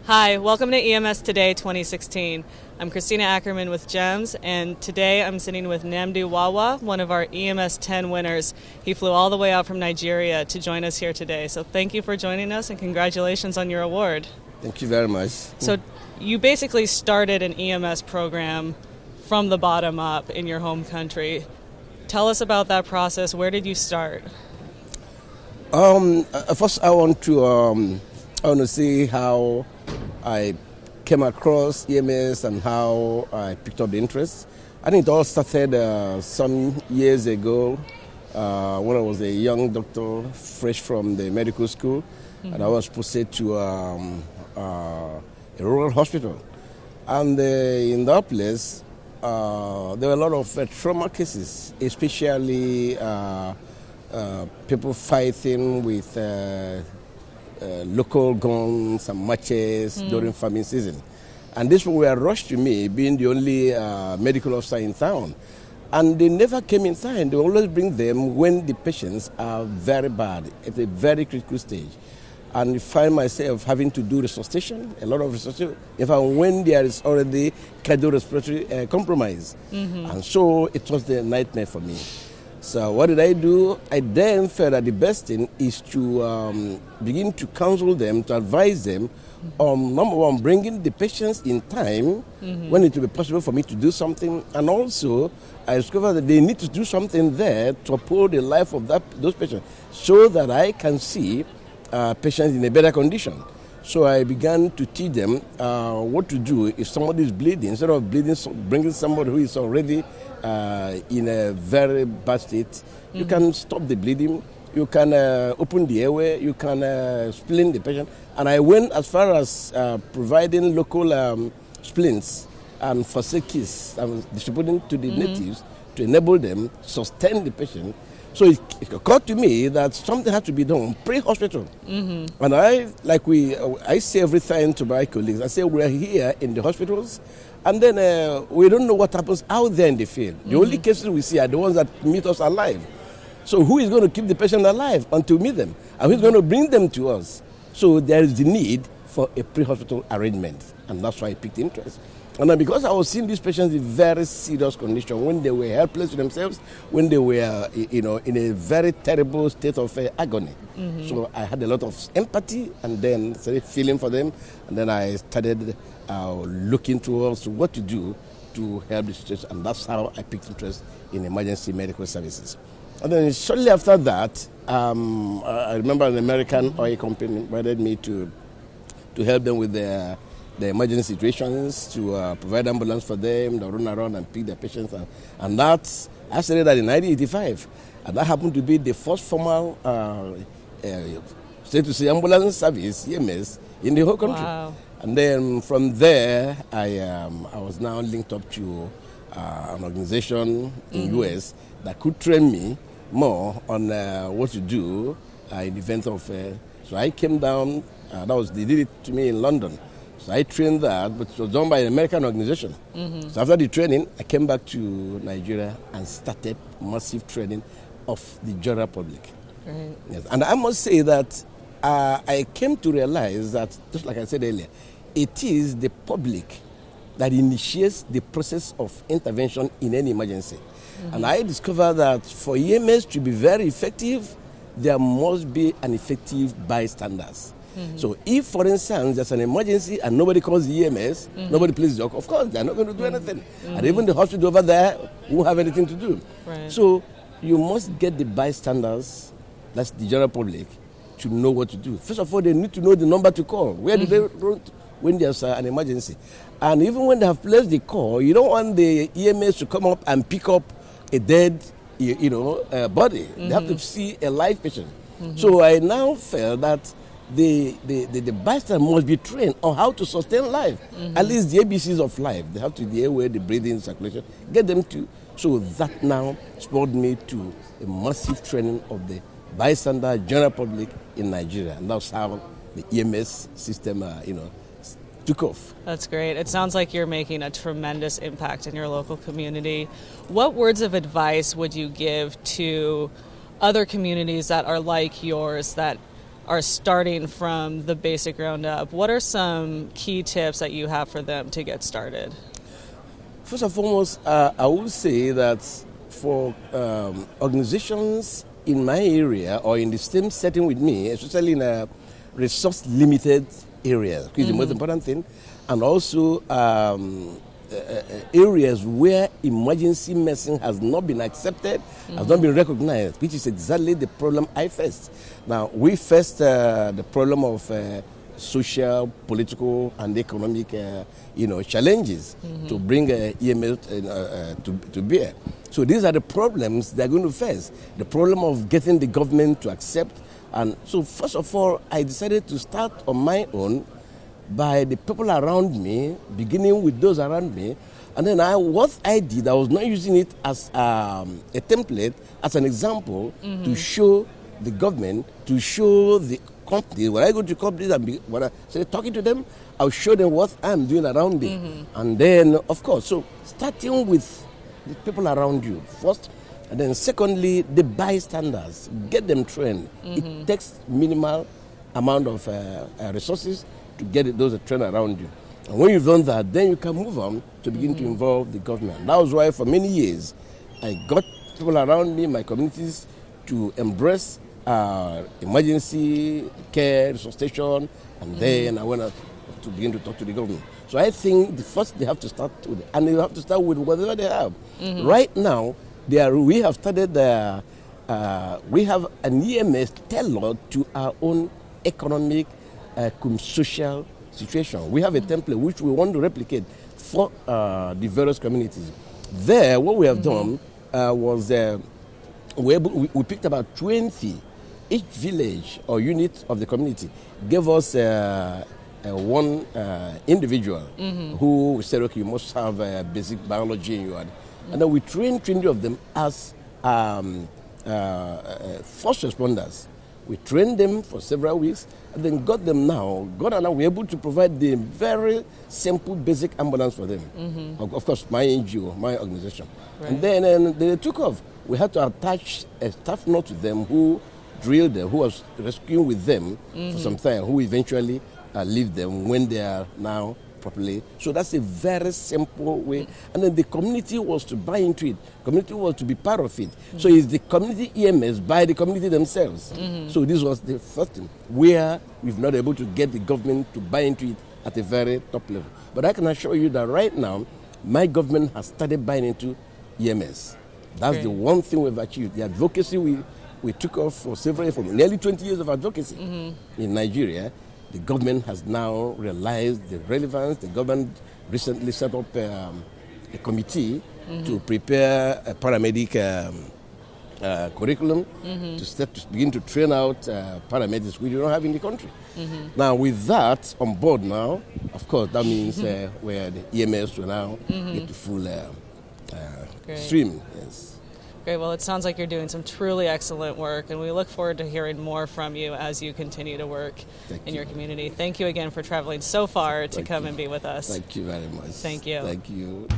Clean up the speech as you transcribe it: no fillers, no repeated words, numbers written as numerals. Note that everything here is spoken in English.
Hi, welcome to EMS Today 2016. I'm Christina Ackerman with JEMS, and today I'm sitting with Nnamdi Nwauwa, one of our EMS10 winners. He flew all the way out from Nigeria to join us here today. So thank you for joining us, and congratulations on your award. Thank you very much. So you basically started an EMS program from the bottom up in your home country. Tell us about that process. Where did you start? First, I want to see how I came across EMS and how I picked up the interest. I think it all started some years ago when I was a young doctor, fresh from the medical school, and I was posted to a rural hospital. And in that place, there were a lot of trauma cases, especially people fighting with local guns and matches during farming season. And these were rushed to me, being the only medical officer in town. And they never came in time. They always bring them when the patients are very bad, at a very critical stage. And I find myself having to do resuscitation, a lot of resuscitation, in fact, when there is already cardiorespiratory compromise. And so it was a nightmare for me. So what did I do? I then felt that the best thing is to begin to counsel them, to advise them on, number one, bringing the patients in time when it will be possible for me to do something. And also, I discovered that they need to do something there to uphold the life of those patients so that I can see patients in a better condition. So I began to teach them what to do if somebody is bleeding. Instead of bleeding, bringing somebody who is already in a very bad state, you can stop the bleeding, you can open the airway, you can splint the patient. And I went as far as providing local splints and forsakes and distributing to the natives to enable them sustain the patient. So it occurred to me that something had to be done pre-hospital. And I say every time to my colleagues, I say we're here in the hospitals, and then we don't know what happens out there in the field. The only cases we see are the ones that meet us alive. So who is going to keep the patient alive until we meet them? And who's going to bring them to us? So there is the need for a pre-hospital arrangement, and that's why I picked interest. And then because I was seeing these patients in very serious condition, when they were helpless to themselves, when they were, in a very terrible state of agony. So I had a lot of empathy and then started feeling for them. And then I started looking towards what to do to help the situation. And that's how I picked interest in emergency medical services. And then shortly after that, I remember an American oil company invited me to help them with the emergency situations, to provide ambulance for them, to run around and pick their patients. And that's, I started that in 1985. And that happened to be the first formal state-to-state ambulance service, EMS, in the whole country. Wow. And then from there, I was now linked up to an organization in US that could train me more on what to do in the event of... so I came down, they did it to me in London. So I trained that, but it was done by an American organization. So after the training, I came back to Nigeria and started massive training of the general public. Right. Yes. And I must say that I came to realize that, just like I said earlier, it is the public that initiates the process of intervention in any emergency. And I discovered that for EMS to be very effective, there must be an effective bystanders. So if, for instance, there's an emergency and nobody calls the EMS, nobody plays the joke, of course, they're not going to do anything. And even the hospital over there won't have anything to do. Right. So you must get the bystanders, that's the general public, to know what to do. First of all, they need to know the number to call. Where do they run to when there's an emergency? And even when they have placed the call, you don't want the EMS to come up and pick up a dead body. They have to see a live patient. So I now felt that the bystander must be trained on how to sustain life. At least the ABCs of life. They have to the airway, the breathing, circulation. Get them to. So that now spurred me to a massive training of the bystander general public in Nigeria. And that's how the EMS system, took off. That's great. It sounds like you're making a tremendous impact in your local community. What words of advice would you give to other communities that are like yours, that are starting from the basic ground up, what are some key tips that you have for them to get started? First and foremost, I would say that for organizations in my area or in the same setting with me, especially in a resource-limited area, which is the most important thing, and also areas where emergency medicine has not been accepted, has not been recognized, which is exactly the problem I faced. Now, we faced the problem of social, political, and economic, challenges to bring EMS to bear. So these are the problems they're going to face. The problem of getting the government to accept. And so first of all, I decided to start on my own by the people around me, beginning with those around me. And then what I did, I was not using it as a template, as an example to show the government, to show the company. When I go to companies and when I start talking to them, I'll show them what I'm doing around me. And then, of course, so starting with the people around you first, and then secondly, the bystanders, get them trained. It takes minimal amount of resources to get those trained around you. And when you've done that, then you can move on to begin to involve the government. That was why for many years, I got people around me, my communities, to embrace emergency care, resuscitation, and then I went out to begin to talk to the government. So I think the first they have to start with, and they have to start with whatever they have. Right now, we have started, we have an EMS tailored to our own economic, social situation. We have a template which we want to replicate for the various communities. There, what we have done was we picked about 20. Each village or unit of the community gave us one individual who said, okay, you must have basic biology in your head. And then we trained 20 of them as first responders. We trained them for several weeks and then got them now. We're able to provide the very simple basic ambulance for them. Of course, my NGO, my organization. Right. And then they took off. We had to attach a staff nurse to them who drilled them, who was rescuing with them for some time, who eventually leave them when they are now properly. So that's a very simple way. And then the community was to buy into it. Community was to be part of it. So it's the community EMS by the community themselves. So this was the first thing where we've not able to get the government to buy into it at a very top level. But I can assure you that right now, my government has started buying into EMS. That's the one thing we've achieved. The advocacy we took off for nearly 20 years of advocacy in Nigeria. The government has now realized the relevance. The government recently set up a committee to prepare a paramedic curriculum to begin to train out paramedics we do not have in the country. Now, with that on board now, of course, that means where the EMS will now get the full stream. Yes. Great. Well, it sounds like you're doing some truly excellent work, and we look forward to hearing more from you as you continue to work in your community. Thank you again for traveling so far to come and be with us. Thank you very much. Thank you. Thank you.